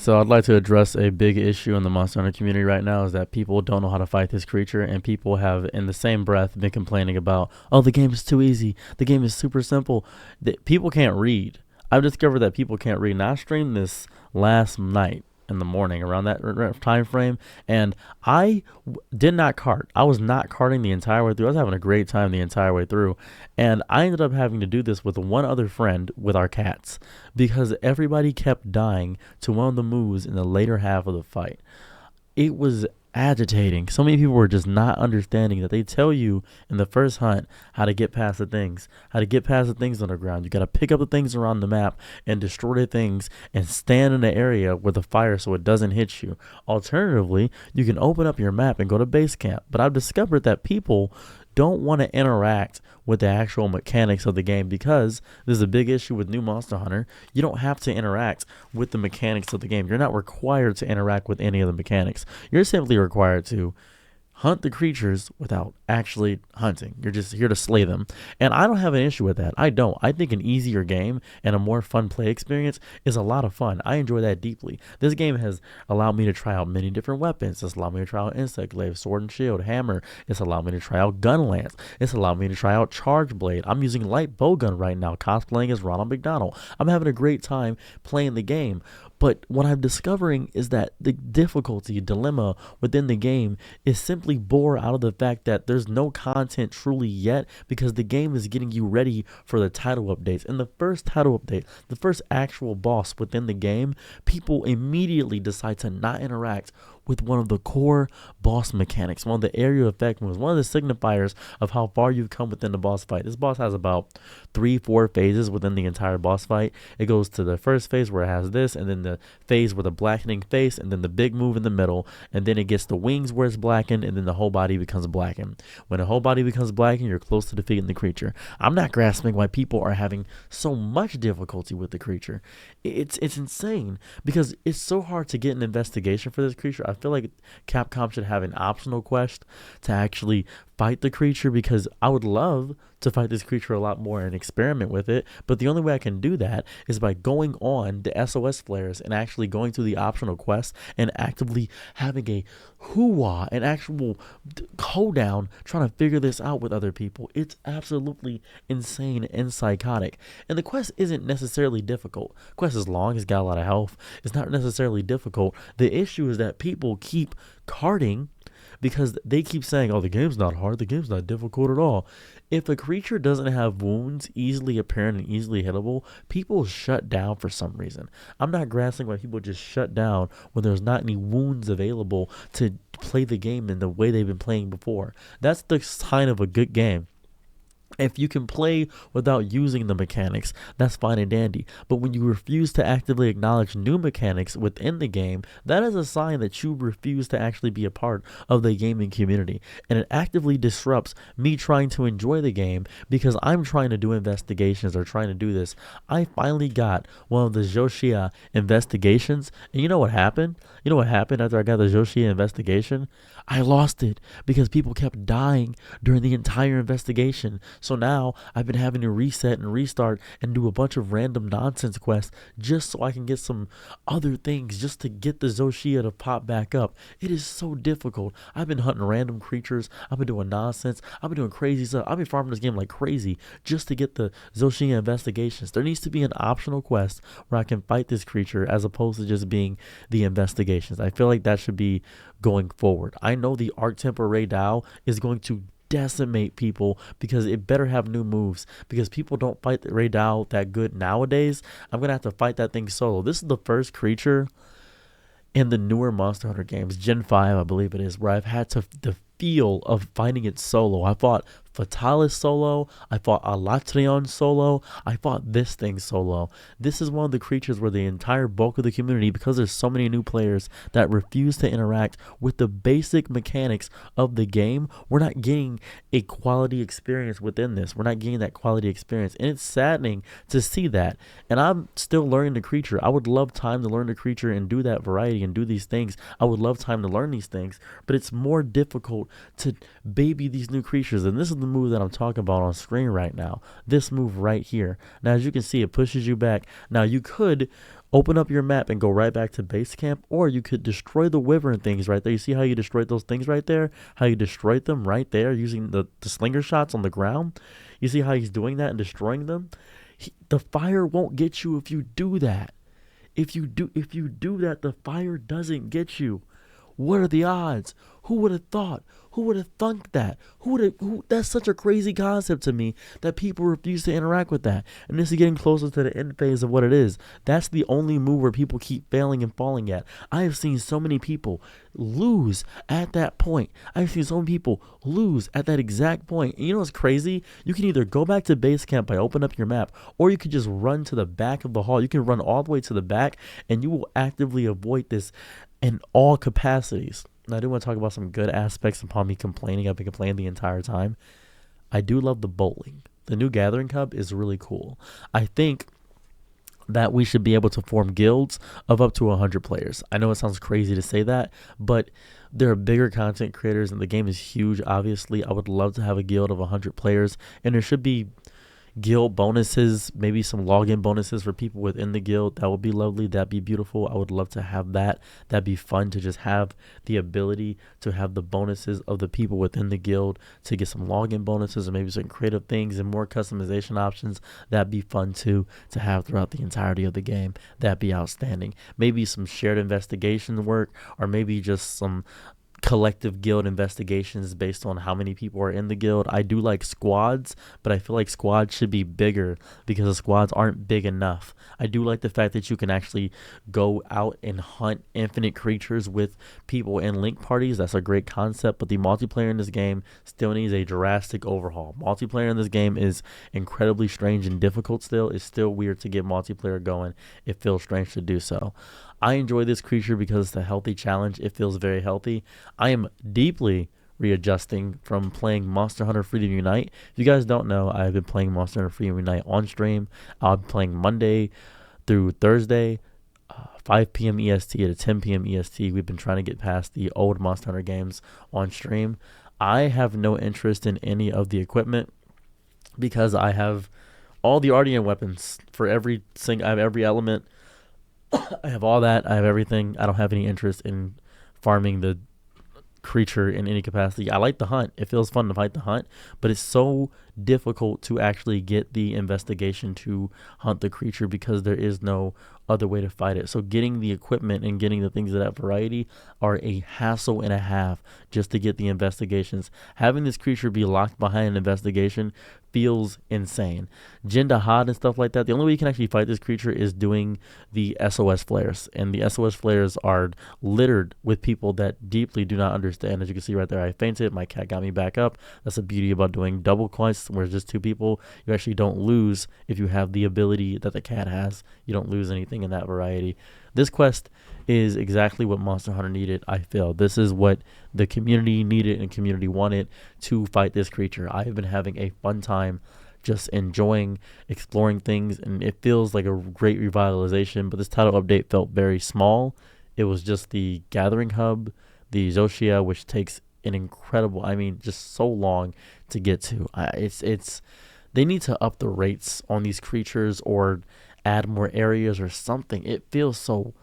So I'd like to address a big issue in the Monster Hunter community right now is that people don't know how to fight this creature, and people have, in the same breath, been complaining about, oh, the game is too easy. The game is super simple. People can't read. I've discovered that people can't read. And I streamed this last night in the morning around that time frame, and did not cart. I was not carting the entire way through. I was having a great time the entire way through, and I ended up having to do this with one other friend with our cats because everybody kept dying to one of the moves in the later half of the fight. It was agitating. So many people were just not understanding that they tell you in the first hunt how to get past the things on the ground. You got to pick up the things around the map and destroy the things and stand in the area with the fire so it doesn't hit you. Alternatively, you can open up your map and go to base camp. But I've discovered that people don't want to interact with the actual mechanics of the game because there's a big issue with new Monster Hunter. You don't have to interact with the mechanics of the game. You're not required to interact with any of the mechanics. You're simply required to hunt the creatures without actually hunting. You're just here to slay them. And I don't have an issue with that. I don't. I think an easier game and a more fun play experience is a lot of fun. I enjoy that deeply. This game has allowed me to try out many different weapons. It's allowed me to try out Insect Glaive, Sword and Shield, Hammer. It's allowed me to try out Gun Lance. It's allowed me to try out Charge Blade. I'm using Light Bowgun right now, cosplaying as Ronald McDonald. I'm having a great time playing the game. But what I'm discovering is that the difficulty, dilemma within the game is simply bore out of the fact that there's no content truly yet because the game is getting you ready for the title updates. And the first title update, the first actual boss within the game, people immediately decide to not interact with one of the core boss mechanics, one of the area effect moves, one of the signifiers of how far you've come within the boss fight. This boss has about 3-4 phases within the entire boss fight. It goes to the first phase where it has this, and then the phase with a blackening face, and then the big move in the middle, and then it gets the wings where it's blackened, and then the whole body becomes blackened. When the whole body becomes blackened, you're close to defeating the creature. I'm not grasping why people are having so much difficulty with the creature. It's insane because it's so hard to get an investigation for this creature. I feel like Capcom should have an optional quest to actually fight the creature because I would love to fight this creature a lot more and experiment with it. But the only way I can do that is by going on the SOS flares and actually going through the optional quest and actively having a hoo-wah, an actual hoedown trying to figure this out with other people. It's absolutely insane and psychotic. And the quest isn't necessarily difficult. The quest is long, it's got a lot of health. It's not necessarily difficult. The issue is that people keep carting because they keep saying, oh, the game's not hard, the game's not difficult at all. If a creature doesn't have wounds easily apparent and easily hittable, people shut down for some reason. I'm not grasping why people just shut down when there's not any wounds available to play the game in the way they've been playing before. That's the sign of a good game. If you can play without using the mechanics, that's fine and dandy. But when you refuse to actively acknowledge new mechanics within the game, that is a sign that you refuse to actually be a part of the gaming community. And it actively disrupts me trying to enjoy the game because I'm trying to do investigations or trying to do this. I finally got one of the Zoshia investigations. And you know what happened? You know what happened after I got the Zoshia investigation? I lost it because people kept dying during the entire investigation. So now I've been having to reset and restart and do a bunch of random nonsense quests just so I can get some other things just to get the Zoshia to pop back up. It is so difficult. I've been hunting random creatures. I've been doing nonsense. I've been doing crazy stuff. I've been farming this game like crazy just to get the Zoshia investigations. There needs to be an optional quest where I can fight this creature as opposed to just being the investigations. I feel like that should be going forward. I know the Arc Temper Ray Dow is going to decimate people because it better have new moves because people don't fight the Ray Dow that good nowadays. I'm gonna have to fight that thing solo. This is the first creature in the newer Monster Hunter games, Gen 5 I believe it is, where I've had to the feel of fighting it solo. I fought Fatalis solo, I fought Alatreon solo, I fought this thing solo. This is one of the creatures where the entire bulk of the community, because there's so many new players that refuse to interact with the basic mechanics of the game, we're not getting a quality experience within this. We're not getting that quality experience, and it's saddening to see that. And I'm still learning the creature. I would love time to learn the creature and do that variety and do these things. I would love time to learn these things, but it's more difficult to baby these new creatures, and this is the move that I'm talking about on screen right now. This move right here. Now, as you can see, it pushes you back. Now, you could Open up your map and go right back to base camp, or you could destroy the wyvern things right there. You see how you destroyed those things right there? How you destroyed them right there using the slinger shots on the ground? You see how he's doing that and destroying them? The fire won't get you if you do that. If you do that, the fire doesn't get you. What are the odds? Who would have thought? Who would have thunk that? That's such a crazy concept to me that people refuse to interact with that. And this is getting closer to the end phase of what it is. That's the only move where people keep failing and falling at. I have seen so many people lose at that point. I've seen so many people lose at that exact point. And you know what's crazy? You can either go back to base camp by opening up your map, or you could just run to the back of the hall. You can run all the way to the back, and you will actively avoid this in all capacities. And I do want to talk about some good aspects upon me complaining. I've been complaining the entire time. I do love the bowling. The new Gathering Hub is really cool. I think that we should be able to form guilds of up to 100 players. I know it sounds crazy to say that, but there are bigger content creators and the game is huge. Obviously, I would love to have a guild of 100 players, and there should be guild bonuses, maybe some login bonuses for people within the guild. That would be lovely. That'd be beautiful. I would love to have that. That'd be fun to just have the ability to have the bonuses of the people within the guild, to get some login bonuses or maybe some creative things and more customization options. That'd be fun too to have throughout the entirety of the game. That'd be outstanding. Maybe some shared investigation work, or maybe just some collective guild investigations based on how many people are in the guild. I do like squads, but I feel like squads should be bigger because the squads aren't big enough. I do like the fact that you can actually go out and hunt infinite creatures with people in link parties. That's a great concept, but the multiplayer in this game still needs a drastic overhaul. Multiplayer in this game is incredibly strange and difficult still. It's still weird to get multiplayer going. It feels strange to do so. I enjoy this creature because it's a healthy challenge. It feels very healthy. I am deeply readjusting from playing Monster Hunter Freedom Unite. If you guys don't know, I've been playing Monster Hunter Freedom Unite on stream. I'll be playing Monday through Thursday, 5 p.m. EST to 10 p.m. EST. We've been trying to get past the old Monster Hunter games on stream. I have no interest in any of the equipment because I have all the Ardian weapons for every I have every element. I have all that. I have everything. I don't have any interest in farming the creature in any capacity. I like the hunt. It feels fun to fight the hunt, but it's so difficult to actually get the investigation to hunt the creature because there is no other way to fight it. So getting the equipment and getting the things of that variety are a hassle and a half just to get the investigations. Having this creature be locked behind an investigation feels insane. Jin Dahad and stuff like that, the only way you can actually fight this creature is doing the SOS flares. And the SOS flares are littered with people that deeply do not understand. As you can see right there, I fainted. My cat got me back up. That's the beauty about doing double quests where it's just two people. You actually don't lose if you have the ability that the cat has. You don't lose anything in that variety. This quest is exactly what Monster Hunter needed, I feel. This is what the community needed and community wanted to fight this creature. I have been having a fun time just enjoying exploring things, and it feels like a great revitalization, but this title update felt very small. It was just the Gathering Hub, the Zoshia, which takes an incredible, just so long to get to. It's they need to up the rates on these creatures or add more areas or something. It feels so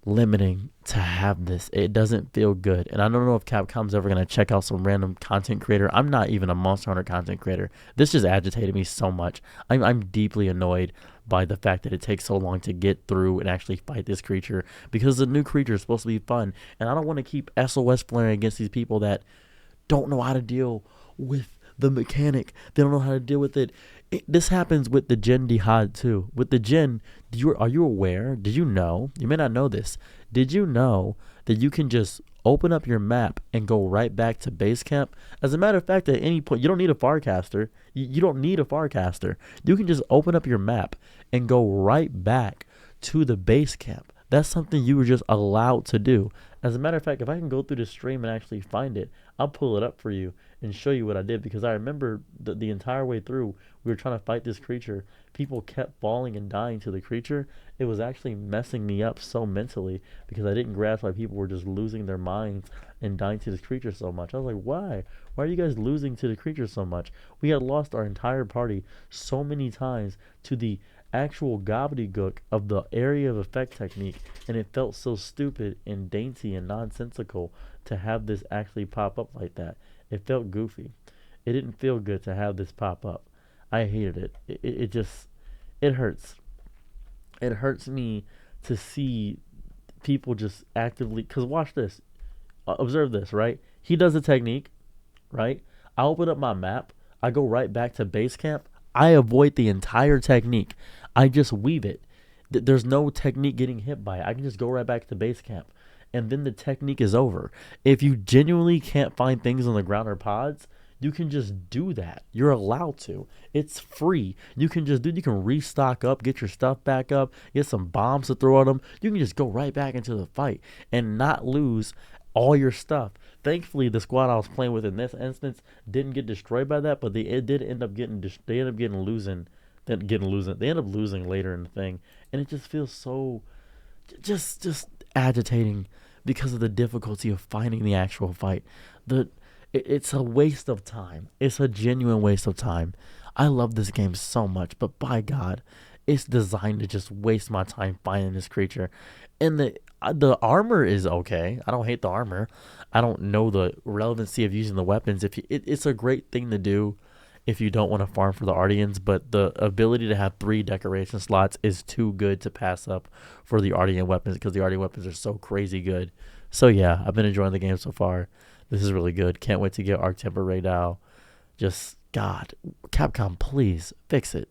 limiting to have this. It doesn't feel good. And I don't know if Capcom's ever going to check out some random content creator. I'm not even a Monster Hunter content creator. This just agitated me so much. I'm deeply annoyed by the fact that it takes so long to get through and actually fight this creature, because the new creature is supposed to be fun. And I don't want to keep SOS flaring against these people that don't know how to deal with the mechanic. They don't know how to deal with it. This happens with the Jin Dahad too. With the Jin, are you aware? Did you know? You may not know this. Did you know that you can just open up your map and go right back to base camp? As a matter of fact, at any point, you don't need a Farcaster. You don't need a Farcaster. You can just open up your map and go right back to the base camp. That's something you were just allowed to do. As a matter of fact, if I can go through the stream and actually find it, I'll pull it up for you and show you what I did, because I remember the entire way through we were trying to fight this creature. People kept falling and dying to the creature. It was actually messing me up so mentally because I didn't grasp why people were just losing their minds and dying to this creature so much. I was like, why? Why are you guys losing to the creature so much? We had lost our entire party so many times to the actual gobbledygook of the area of effect technique, and it felt so stupid and dainty and nonsensical to have this actually pop up like that. It felt goofy. It didn't feel good to have this pop up. I hated it. It just it hurts. It hurts me to see people just actively. Cause watch this. Observe this. Right. He does a technique. Right. I open up my map. I go right back to base camp. I avoid the entire technique. I just weave it. There's no technique getting hit by it. I can just go right back to base camp. And then the technique is over. If you genuinely can't find things on the ground or pods, you can just do that. You're allowed to. It's free. You can just do. You can restock up, get your stuff back up, get some bombs to throw at them. You can just go right back into the fight and not lose all your stuff. Thankfully, the squad I was playing with in this instance didn't get destroyed by that, but they it did end up getting they ended up getting losing, then getting losing. They end up losing later in the thing, and it just feels so just agitating because of the difficulty of finding the actual fight. The it's a waste of time. It's a genuine waste of time. I love this game so much, but by God, it's designed to just waste my time finding this creature. And the armor is okay. I don't hate the armor. I don't know the relevancy of using the weapons. If you, it's a great thing to do if you don't want to farm for the Ardians, but the ability to have 3 decoration slots is too good to pass up for the Ardian weapons because the Ardian weapons are so crazy good. So yeah, I've been enjoying the game so far. This is really good. Can't wait to get Arc Temper Raidao. Just God, Capcom, please fix it.